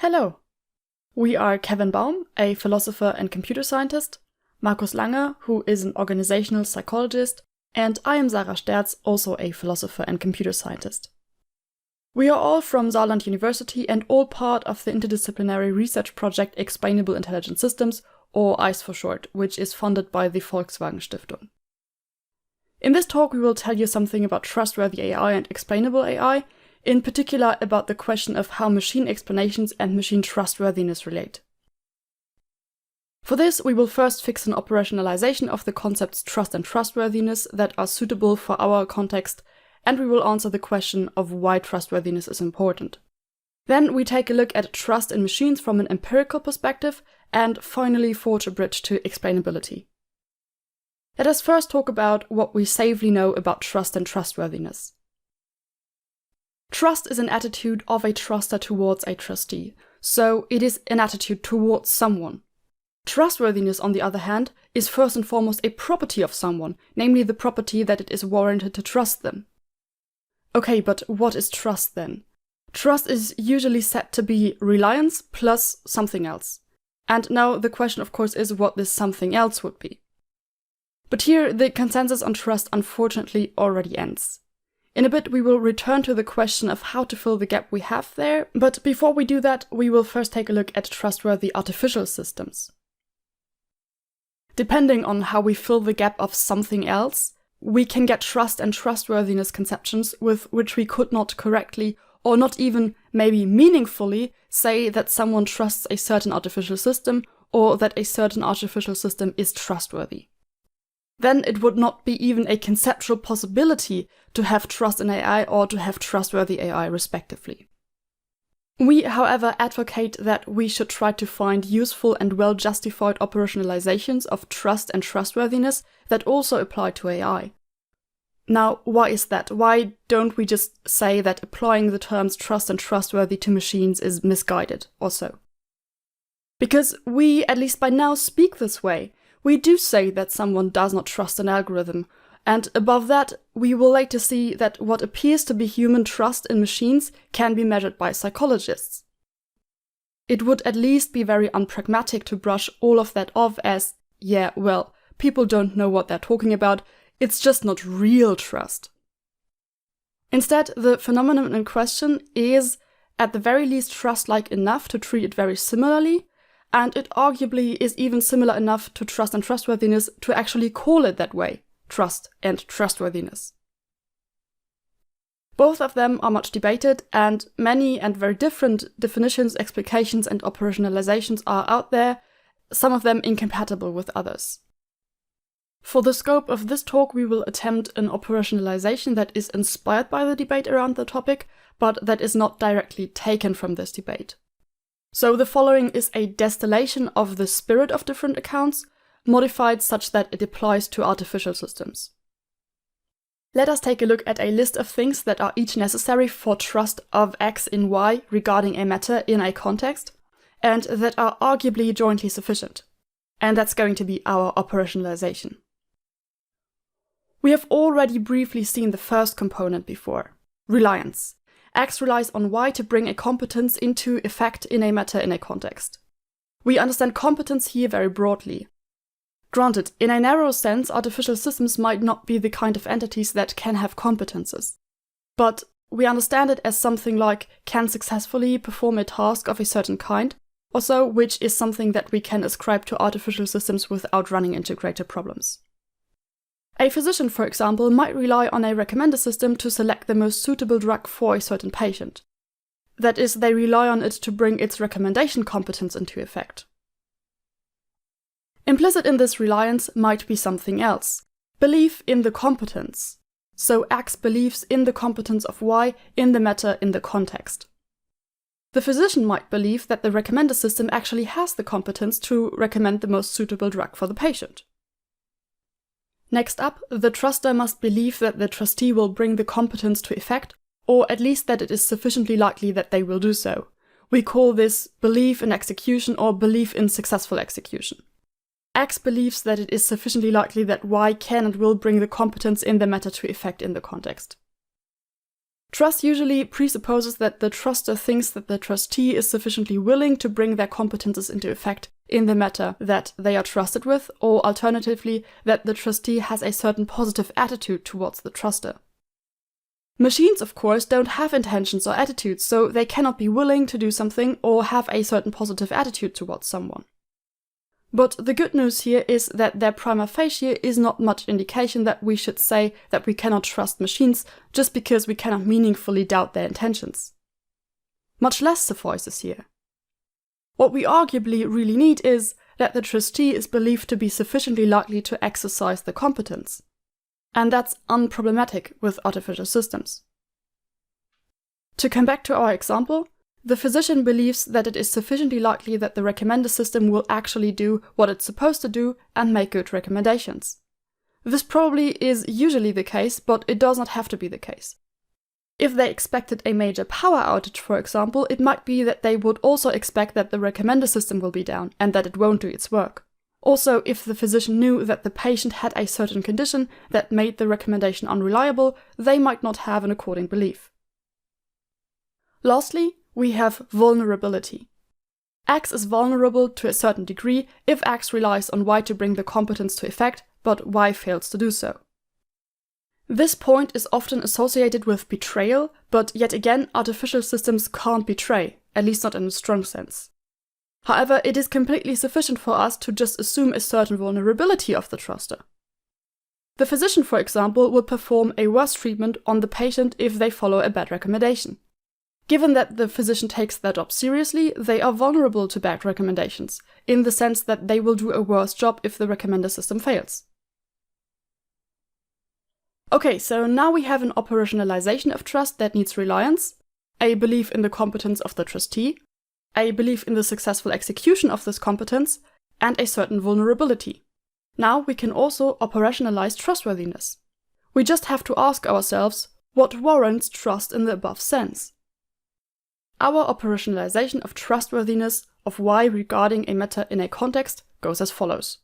Hello! We are Kevin Baum, a philosopher and computer scientist, Markus Lange, who is an organizational psychologist, and I am Sarah Sterz, also a philosopher and computer scientist. We are all from Saarland University and all part of the interdisciplinary research project Explainable Intelligent Systems, or ICE for short, which is funded by the Volkswagen Stiftung. In this talk, we will tell you something about Trustworthy AI and Explainable AI, in particular about the question of how machine explanations and machine trustworthiness relate. For this, we will first fix an operationalization of the concepts trust and trustworthiness that are suitable for our context, and we will answer the question of why trustworthiness is important. Then we take a look at trust in machines from an empirical perspective, and finally forge a bridge to explainability. Let us first talk about what we safely know about trust and trustworthiness. Trust is an attitude of a truster towards a trustee, so it is an attitude towards someone. Trustworthiness, on the other hand, is first and foremost a property of someone, namely the property that it is warranted to trust them. Okay, but what is trust then? Trust is usually said to be reliance plus something else. And now the question, of course, is what this something else would be. But here, the consensus on trust unfortunately already ends. In a bit, we will return to the question of how to fill the gap we have there, but before we do that, we will first take a look at trustworthy artificial systems. Depending on how we fill the gap of something else, we can get trust and trustworthiness conceptions with which we could not correctly, or not even maybe meaningfully, say that someone trusts a certain artificial system, or that a certain artificial system is trustworthy. Then it would not be even a conceptual possibility to have trust in AI or to have trustworthy AI, respectively. We, however, advocate that we should try to find useful and well-justified operationalizations of trust and trustworthiness that also apply to AI. Now, why is that? Why don't we just say that applying the terms trust and trustworthy to machines is misguided, or so? Because we, at least by now, speak this way. We do say that someone does not trust an algorithm, and above that, we will later see that what appears to be human trust in machines can be measured by psychologists. It would at least be very unpragmatic to brush all of that off as, yeah, well, people don't know what they're talking about, it's just not real trust. Instead, the phenomenon in question is, at the very least, trust-like enough to treat it very similarly, and it arguably is even similar enough to trust and trustworthiness to actually call it that way, trust and trustworthiness. Both of them are much debated, and many and very different definitions, explications, and operationalizations are out there, some of them incompatible with others. For the scope of this talk, we will attempt an operationalization that is inspired by the debate around the topic, but that is not directly taken from this debate. So the following is a distillation of the spirit of different accounts, modified such that it applies to artificial systems. Let us take a look at a list of things that are each necessary for trust of X in Y regarding a matter in a context, and that are arguably jointly sufficient. And that's going to be our operationalization. We have already briefly seen the first component before, reliance. X relies on Y to bring a competence into effect in a matter in a context. We understand competence here very broadly. Granted, in a narrow sense, artificial systems might not be the kind of entities that can have competences. But we understand it as something like can successfully perform a task of a certain kind, or so, which is something that we can ascribe to artificial systems without running into greater problems. A physician, for example, might rely on a recommender system to select the most suitable drug for a certain patient. That is, they rely on it to bring its recommendation competence into effect. Implicit in this reliance might be something else, belief in the competence. So X believes in the competence of Y in the matter in the context. The physician might believe that the recommender system actually has the competence to recommend the most suitable drug for the patient. Next up, the truster must believe that the trustee will bring the competence to effect, or at least that it is sufficiently likely that they will do so. We call this belief in execution or belief in successful execution. X believes that it is sufficiently likely that Y can and will bring the competence in the matter to effect in the context. Trust usually presupposes that the truster thinks that the trustee is sufficiently willing to bring their competences into effect in the matter that they are trusted with, or alternatively, that the trustee has a certain positive attitude towards the truster. Machines, of course, don't have intentions or attitudes, so they cannot be willing to do something or have a certain positive attitude towards someone. But the good news here is that their prima facie is not much indication that we should say that we cannot trust machines just because we cannot meaningfully doubt their intentions. Much less suffices here. What we arguably really need is that the trustee is believed to be sufficiently likely to exercise the competence. And that's unproblematic with artificial systems. To come back to our example, the physician believes that it is sufficiently likely that the recommender system will actually do what it's supposed to do and make good recommendations. This probably is usually the case, but it does not have to be the case. If they expected a major power outage, for example, it might be that they would also expect that the recommender system will be down and that it won't do its work. Also, if the physician knew that the patient had a certain condition that made the recommendation unreliable, they might not have an according belief. Lastly, we have vulnerability. X is vulnerable to a certain degree if X relies on Y to bring the competence to effect, but Y fails to do so. This point is often associated with betrayal, but yet again, artificial systems can't betray, at least not in a strong sense. However, it is completely sufficient for us to just assume a certain vulnerability of the truster. The physician, for example, will perform a worse treatment on the patient if they follow a bad recommendation. Given that the physician takes their job seriously, they are vulnerable to bad recommendations, in the sense that they will do a worse job if the recommender system fails. Okay, so now we have an operationalization of trust that needs reliance, a belief in the competence of the trustee, a belief in the successful execution of this competence, and a certain vulnerability. Now we can also operationalize trustworthiness. We just have to ask ourselves, what warrants trust in the above sense? Our operationalization of trustworthiness of Y regarding a matter in a context goes as follows.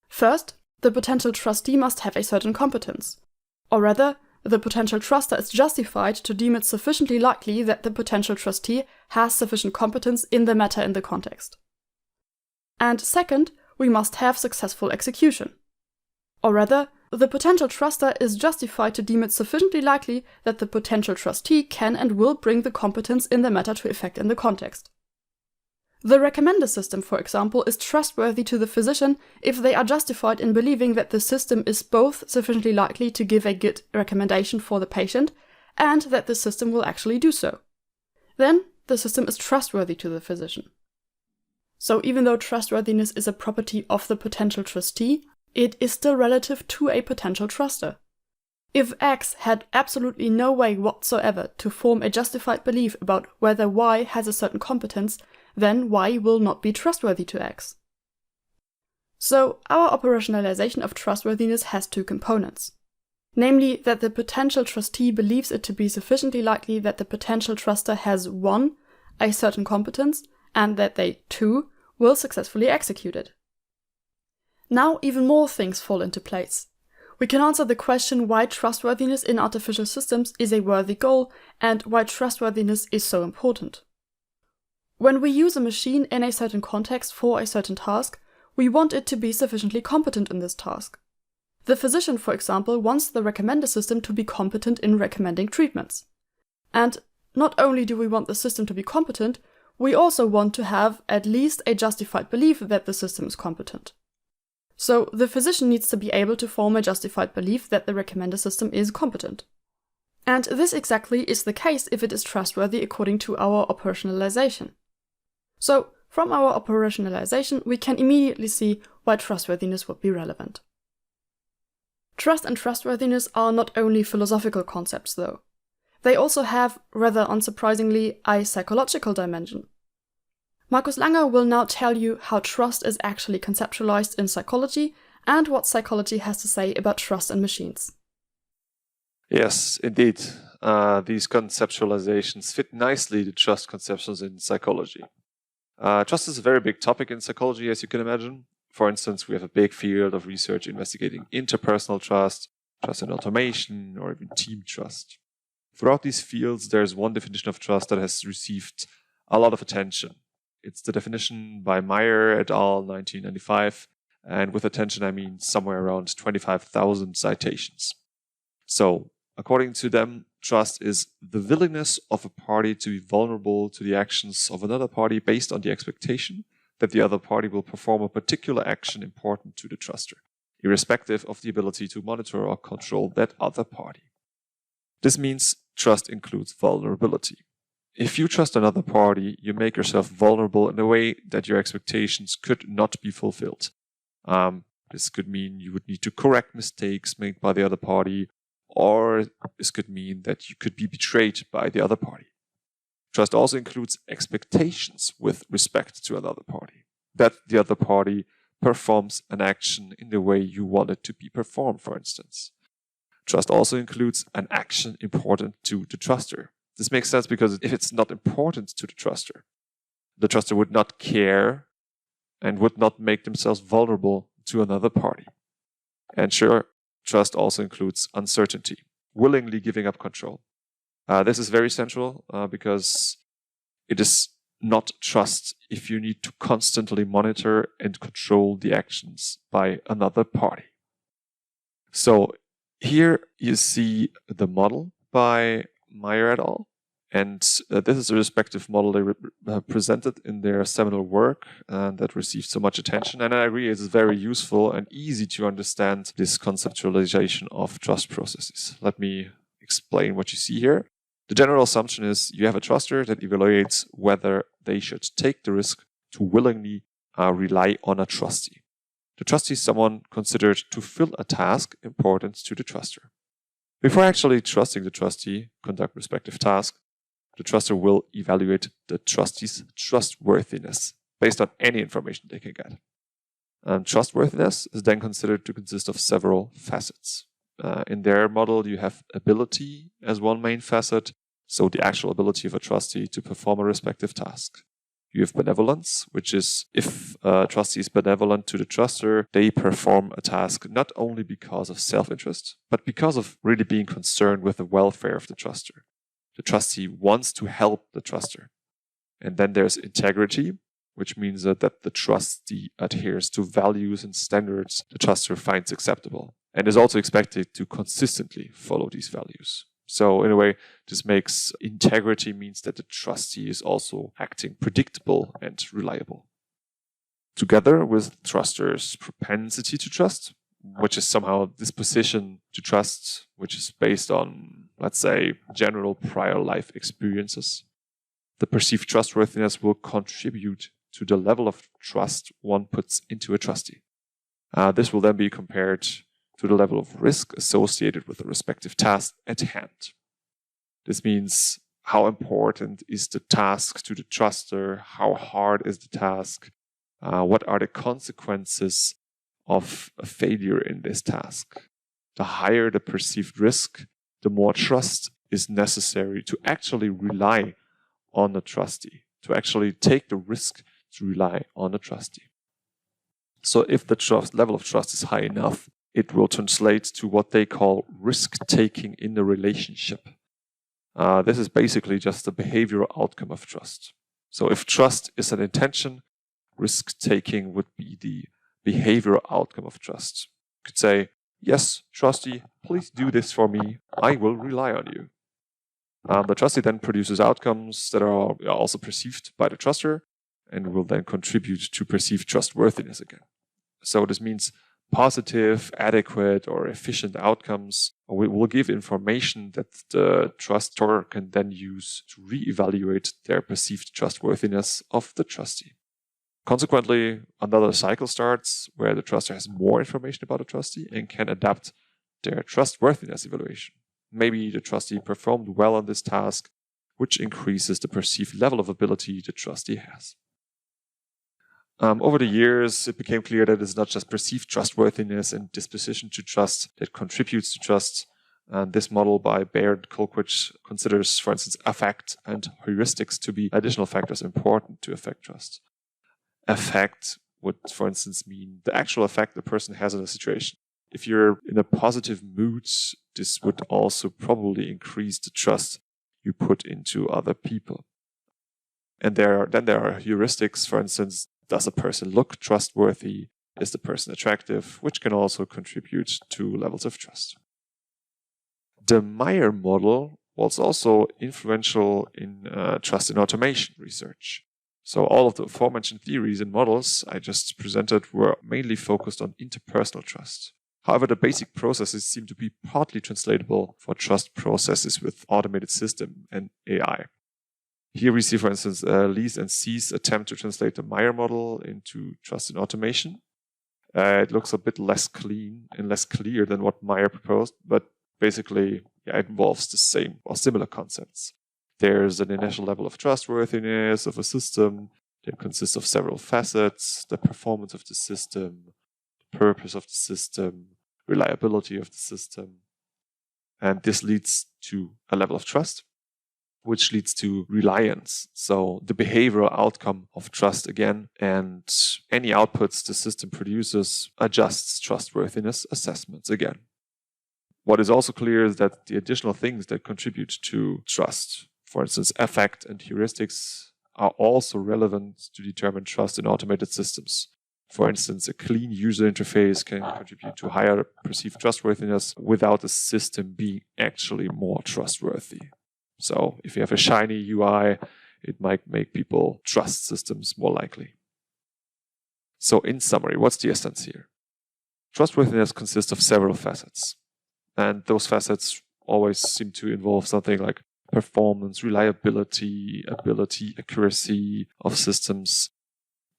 First, the potential trustee must have a certain competence. Or rather, the potential truster is justified to deem it sufficiently likely that the potential trustee has sufficient competence in the matter in the context. And second, we must have successful execution. Or rather, the potential truster is justified to deem it sufficiently likely that the potential trustee can and will bring the competence in the matter to effect in the context. The recommender system, for example, is trustworthy to the physician if they are justified in believing that the system is both sufficiently likely to give a good recommendation for the patient and that the system will actually do so. Then, the system is trustworthy to the physician. So even though trustworthiness is a property of the potential trustee, it is still relative to a potential truster. If X had absolutely no way whatsoever to form a justified belief about whether Y has a certain competence, then Y will not be trustworthy to X. So our operationalization of trustworthiness has two components. Namely, that the potential trustee believes it to be sufficiently likely that the potential truster has 1. A certain competence, and that they 2. will successfully execute it. Now even more things fall into place. We can answer the question why trustworthiness in artificial systems is a worthy goal and why trustworthiness is so important. When we use a machine in a certain context for a certain task, we want it to be sufficiently competent in this task. The physician, for example, wants the recommender system to be competent in recommending treatments. And not only do we want the system to be competent, we also want to have at least a justified belief that the system is competent. So the physician needs to be able to form a justified belief that the recommender system is competent. And this exactly is the case if it is trustworthy according to our operationalization. So from our operationalization, we can immediately see why trustworthiness would be relevant. Trust and trustworthiness are not only philosophical concepts, though. They also have, rather unsurprisingly, a psychological dimension. Markus will now tell you how trust is actually conceptualized in psychology and what psychology has to say about trust in machines. Yes, indeed. These conceptualizations fit nicely to trust conceptions in psychology. Trust is a very big topic in psychology, as you can imagine. For instance, we have a big field of research investigating interpersonal trust, trust in automation, or even team trust. Throughout these fields, there's one definition of trust that has received a lot of attention. It's the definition by Meyer et al. 1995. And with attention, I mean somewhere around 25,000 citations. So, according to them, trust is the willingness of a party to be vulnerable to the actions of another party based on the expectation that the other party will perform a particular action important to the truster, irrespective of the ability to monitor or control that other party. This means trust includes vulnerability. If you trust another party, you make yourself vulnerable in a way that your expectations could not be fulfilled. This could mean you would need to correct mistakes made by the other party, or this could mean that you could be betrayed by the other party. Trust also includes expectations with respect to another party, that the other party performs an action in the way you want it to be performed, for instance. Trust also includes an action important to the truster. This makes sense because if it's not important to the truster would not care and would not make themselves vulnerable to another party. And sure, trust also includes uncertainty, willingly giving up control. This is very central because it is not trust if you need to constantly monitor and control the actions by another party. So here you see the model by Meyer et al. And this is a respective model they presented in their seminal work that received so much attention. And I agree it's very useful and easy to understand this conceptualization of trust processes. Let me explain what you see here. The general assumption is you have a truster that evaluates whether they should take the risk to willingly rely on a trustee. The trustee is someone considered to fill a task important to the truster. Before actually trusting the trustee, conduct respective task, the truster will evaluate the trustee's trustworthiness based on any information they can get. And trustworthiness is then considered to consist of several facets. In their model, you have ability as one main facet, so the actual ability of a trustee to perform a respective task. You have benevolence, which is if a trustee is benevolent to the truster, they perform a task not only because of self-interest, but because of really being concerned with the welfare of the truster. The trustee wants to help the truster. And then there's integrity, which means that the trustee adheres to values and standards the truster finds acceptable and is also expected to consistently follow these values. So in a way, this makes integrity means that the trustee is also acting predictable and reliable. Together with truster's propensity to trust, which is somehow disposition to trust, which is based on, let's say, general prior life experiences, the perceived trustworthiness will contribute to the level of trust one puts into a trustee. This will then be compared to the level of risk associated with the respective task at hand. This means how important is the task to the truster, how hard is the task, what are the consequences of a failure in this task. The higher the perceived risk, the more trust is necessary to actually rely on the trustee, to actually take the risk to rely on the trustee. So if the trust level of trust is high enough, it will translate to what they call risk-taking in the relationship. This is basically just the behavioral outcome of trust. So if trust is an intention, risk-taking would be the behavioral outcome of trust. You could say, yes, trustee, please do this for me. I will rely on you. The trustee then produces outcomes that are also perceived by the truster and will then contribute to perceived trustworthiness again. So this means positive, adequate, or efficient outcomes will give information that the trustor can then use to reevaluate their perceived trustworthiness of the trustee. Consequently, another cycle starts where the truster has more information about the trustee and can adapt their trustworthiness evaluation. Maybe the trustee performed well on this task, which increases the perceived level of ability the trustee has. Over the years, it became clear that it's not just perceived trustworthiness and disposition to trust that contributes to trust. And this model by Baird Colquitt considers, for instance, affect and heuristics to be additional factors important to affect trust. Affect would, for instance, mean the actual effect the person has on a situation. If you're in a positive mood, this would also probably increase the trust you put into other people. And there are heuristics, for instance, does a person look trustworthy? Is the person attractive? Which can also contribute to levels of trust. The Meyer model was also influential in trust in automation research. So all of the aforementioned theories and models I just presented were mainly focused on interpersonal trust. However, the basic processes seem to be partly translatable for trust processes with automated system and AI. Here we see, for instance, Lee's and C's attempt to translate the Meyer model into trust in automation. It looks a bit less clean and less clear than what Meyer proposed, but basically it involves the same or similar concepts. There's an initial level of trustworthiness of a system that consists of several facets: the performance of the system, the purpose of the system, reliability of the system. And this leads to a level of trust, which leads to reliance. So the behavioral outcome of trust again, and any outputs the system produces adjusts trustworthiness assessments again. What is also clear is that the additional things that contribute to trust, for instance, affect and heuristics, are also relevant to determine trust in automated systems. For instance, a clean user interface can contribute to higher perceived trustworthiness without the system being actually more trustworthy. So if you have a shiny UI, it might make people trust systems more likely. So in summary, what's the essence here? Trustworthiness consists of several facets. And those facets always seem to involve something like performance, reliability, ability, accuracy of systems.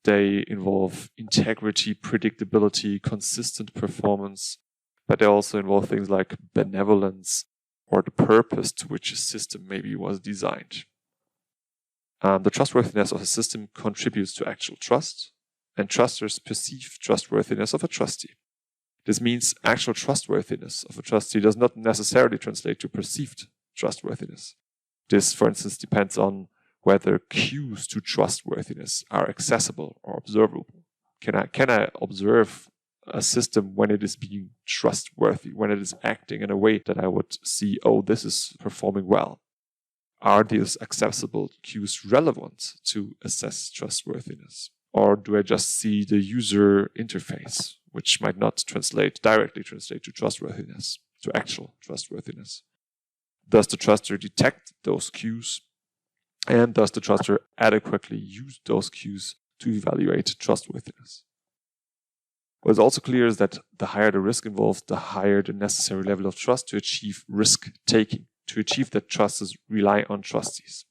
They involve integrity, predictability, consistent performance, but they also involve things like benevolence or the purpose to which a system maybe was designed. The trustworthiness of a system contributes to actual trust, and trusters perceive trustworthiness of a trustee. This means actual trustworthiness of a trustee does not necessarily translate to perceived trustworthiness. This, for instance, depends on whether cues to trustworthiness are accessible or observable. Can I observe a system when it is being trustworthy, when it is acting in a way that I would see, oh, this is performing well? Are these accessible cues relevant to assess trustworthiness? Or do I just see the user interface, which might not directly translate to trustworthiness, to actual trustworthiness? Does the truster detect those cues? And does the truster adequately use those cues to evaluate trustworthiness? What is also clear is that the higher the risk involved, the higher the necessary level of trust to achieve risk-taking, to achieve that trusters rely on trustees.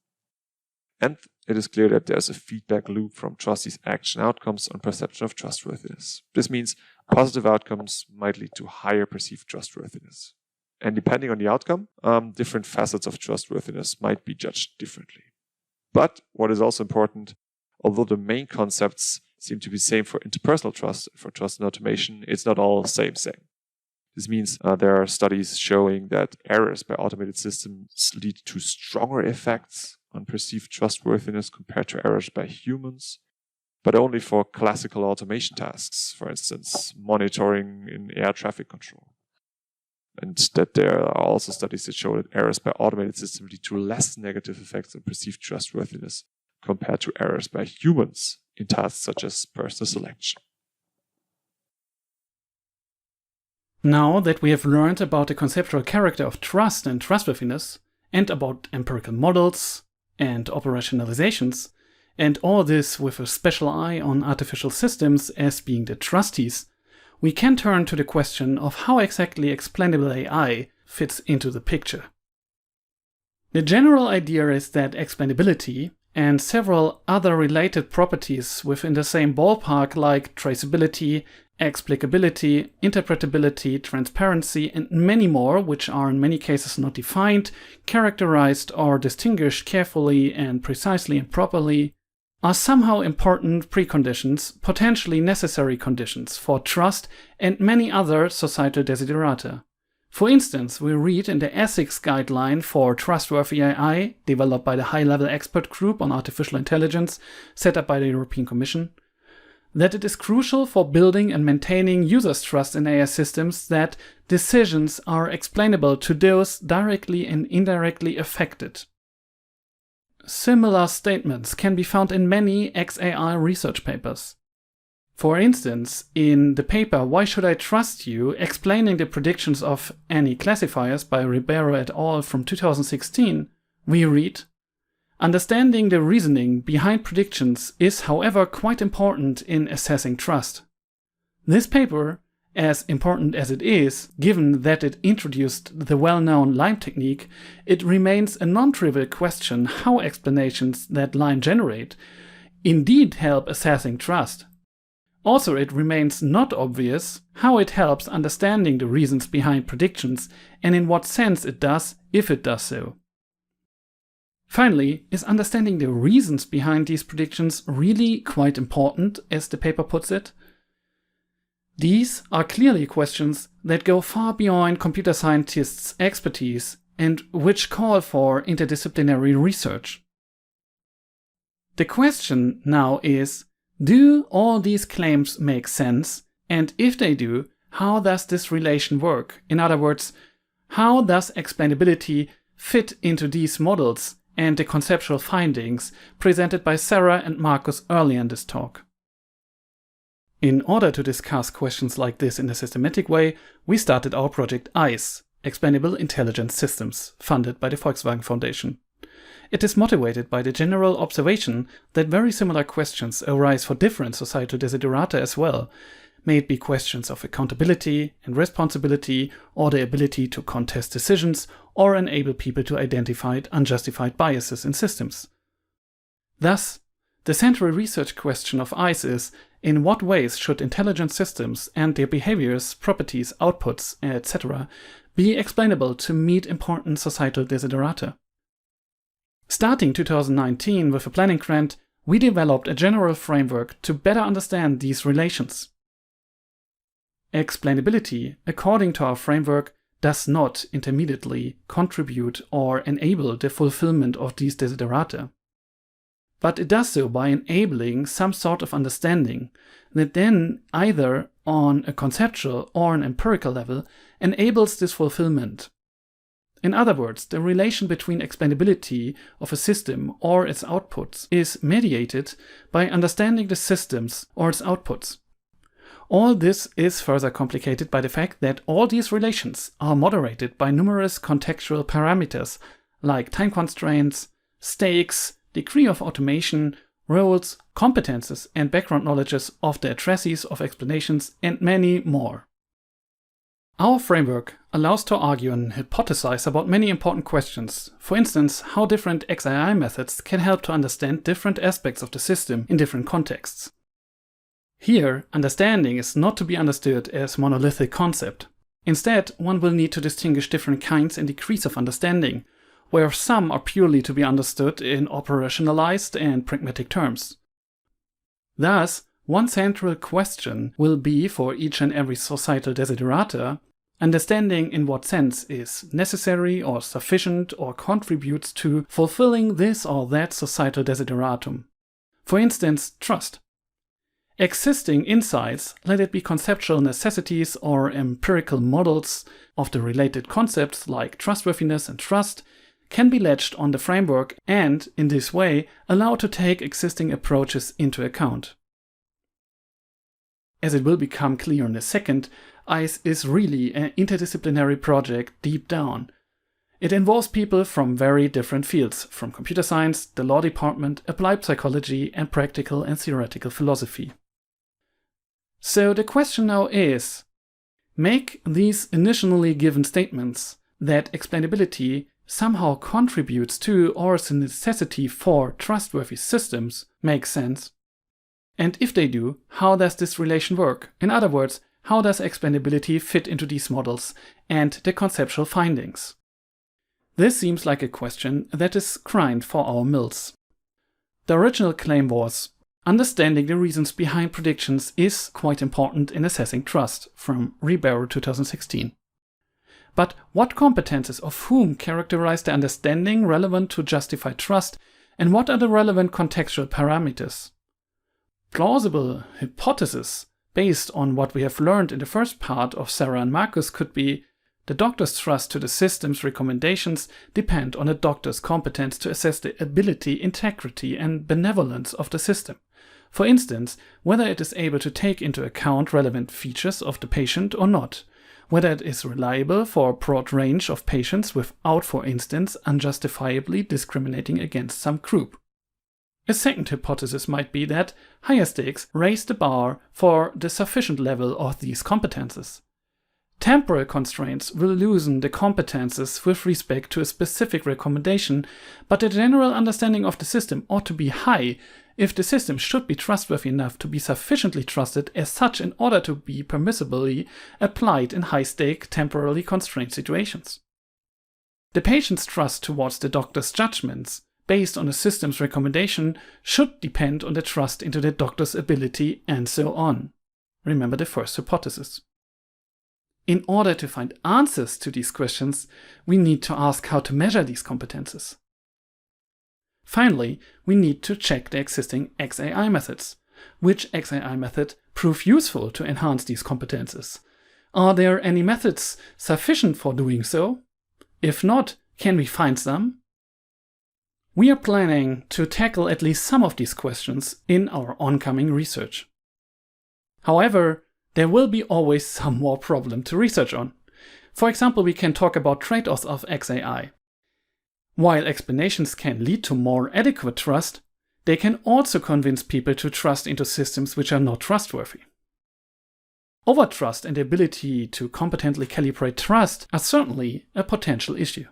And it is clear that there's a feedback loop from trustees' action outcomes on perception of trustworthiness. This means positive outcomes might lead to higher perceived trustworthiness. And depending on the outcome, different facets of trustworthiness might be judged differently. But what is also important, although the main concepts seem to be the same for interpersonal trust, for trust and automation, it's not all same. This means there are studies showing that errors by automated systems lead to stronger effects on perceived trustworthiness compared to errors by humans, but only for classical automation tasks, for instance, monitoring in air traffic control. And that there are also studies that show that errors by automated systems lead to less negative effects on perceived trustworthiness compared to errors by humans in tasks such as personal selection. Now that we have learned about the conceptual character of trust and trustworthiness, and about empirical models and operationalizations, and all this with a special eye on artificial systems as being the trustees, we can turn to the question of how exactly explainable AI fits into the picture. The general idea is that explainability and several other related properties within the same ballpark like traceability, explicability, interpretability, transparency, and many more, which are in many cases not defined, characterized, or distinguished carefully and precisely and properly, are somehow important preconditions, potentially necessary conditions for trust and many other societal desiderata. For instance, we read in the ethics guideline for Trustworthy AI, developed by the high-level expert group on artificial intelligence set up by the European Commission, that it is crucial for building and maintaining users' trust in AI systems that decisions are explainable to those directly and indirectly affected. Similar statements can be found in many XAI research papers. For instance, in the paper Why Should I Trust You? Explaining the predictions of any classifiers by Ribeiro et al. From 2016, we read, "Understanding the reasoning behind predictions is, however, quite important in assessing trust." This paper, as important as it is, given that it introduced the well-known LIME technique, it remains a non-trivial question how explanations that LIME generate indeed help assessing trust. Also, it remains not obvious how it helps understanding the reasons behind predictions and in what sense it does, if it does so. Finally, is understanding the reasons behind these predictions really quite important, as the paper puts it? These are clearly questions that go far beyond computer scientists' expertise and which call for interdisciplinary research. The question now is, do all these claims make sense? And if they do, how does this relation work? In other words, how does explainability fit into these models and the conceptual findings presented by Sarah and Markus earlier in this talk? In order to discuss questions like this in a systematic way, we started our project ICE, Explainable Intelligence Systems, funded by the Volkswagen Foundation. It is motivated by the general observation that very similar questions arise for different societal desiderata as well, may it be questions of accountability and responsibility, or the ability to contest decisions, or enable people to identify unjustified biases in systems. Thus, the central research question of ICE is, in what ways should intelligent systems and their behaviors, properties, outputs, etc. be explainable to meet important societal desiderata? Starting 2019 with a planning grant, we developed a general framework to better understand these relations. Explainability, according to our framework, does not intermediately contribute or enable the fulfillment of these desiderata. But it does so by enabling some sort of understanding that then, either on a conceptual or an empirical level, enables this fulfillment. In other words, the relation between explainability of a system or its outputs is mediated by understanding the systems or its outputs. All this is further complicated by the fact that all these relations are moderated by numerous contextual parameters like time constraints, stakes, degree of automation, roles, competences, and background knowledges of the addressees of explanations, and many more. Our framework allows to argue and hypothesize about many important questions. For instance, how different XAI methods can help to understand different aspects of the system in different contexts. Here, understanding is not to be understood as a monolithic concept. Instead, one will need to distinguish different kinds and degrees of understanding, where some are purely to be understood in operationalized and pragmatic terms. Thus, one central question will be for each and every societal desiderata, understanding in what sense is necessary or sufficient or contributes to fulfilling this or that societal desideratum. For instance, trust. Existing insights, let it be conceptual necessities or empirical models of the related concepts like trustworthiness and trust, can be latched on the framework and, in this way, allowed to take existing approaches into account. As it will become clear in a second, ICE is really an interdisciplinary project deep down. It involves people from very different fields, from computer science, the law department, applied psychology, and practical and theoretical philosophy. So the question now is, make these initially given statements that explainability somehow contributes to or is a necessity for trustworthy systems make sense? And if they do, how does this relation work? In other words, how does explainability fit into these models and the conceptual findings? This seems like a question that is grind for our mills. The original claim was, understanding the reasons behind predictions is quite important in assessing trust, from Ribeiro 2016. But what competences of whom characterize the understanding relevant to justify trust, and what are the relevant contextual parameters? plausible hypothesis based on what we have learned in the first part of Sarah and Markus could be: the doctor's trust to the system's recommendations depend on the doctor's competence to assess the ability, integrity, and benevolence of the system. For instance, whether it is able to take into account relevant features of the patient or not, whether it is reliable for a broad range of patients without, for instance, unjustifiably discriminating against some group. A second hypothesis might be that higher stakes raise the bar for the sufficient level of these competences. Temporal constraints will loosen the competences with respect to a specific recommendation, but the general understanding of the system ought to be high if the system should be trustworthy enough to be sufficiently trusted as such in order to be permissibly applied in high-stake, temporally constrained situations. The patient's trust towards the doctor's judgments, based on the system's recommendation, should depend on the trust into the doctor's ability, and so on. Remember the first hypothesis. In order to find answers to these questions, we need to ask how to measure these competences. Finally, we need to check the existing XAI methods. Which XAI method prove useful to enhance these competences? Are there any methods sufficient for doing so? If not, can we find some? We are planning to tackle at least some of these questions in our oncoming research. However, there will be always some more problem to research on. For example, we can talk about trade-offs of XAI. While explanations can lead to more adequate trust, they can also convince people to trust into systems which are not trustworthy. Overtrust and the ability to competently calibrate trust are certainly a potential issue.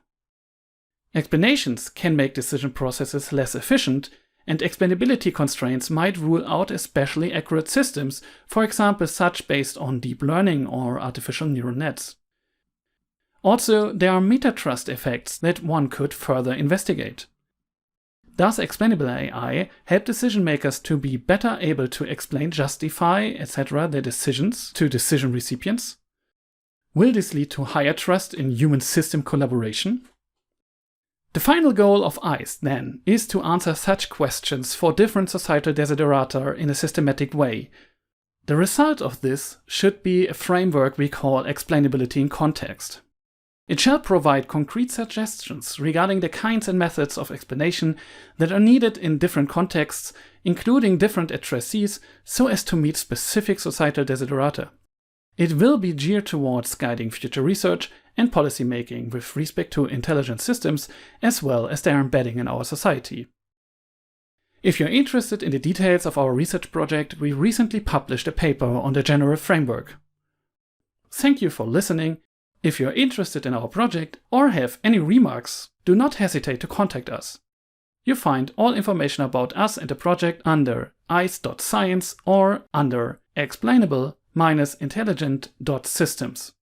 Explanations can make decision processes less efficient, and explainability constraints might rule out especially accurate systems, for example such based on deep learning or artificial neural nets. Also, there are meta-trust effects that one could further investigate. Does Explainable AI help decision makers to be better able to explain, justify, etc. their decisions to decision recipients? Will this lead to higher trust in human-system collaboration? The final goal of ICE, then, is to answer such questions for different societal desiderata in a systematic way. The result of this should be a framework we call explainability in context. It shall provide concrete suggestions regarding the kinds and methods of explanation that are needed in different contexts, including different addressees, so as to meet specific societal desiderata. It will be geared towards guiding future research and policymaking with respect to intelligent systems, as well as their embedding in our society. If you're interested in the details of our research project, we recently published a paper on the general framework. Thank you for listening. If you're interested in our project or have any remarks, do not hesitate to contact us. You find all information about us and the project under ice.science or under explainable-intelligent.systems.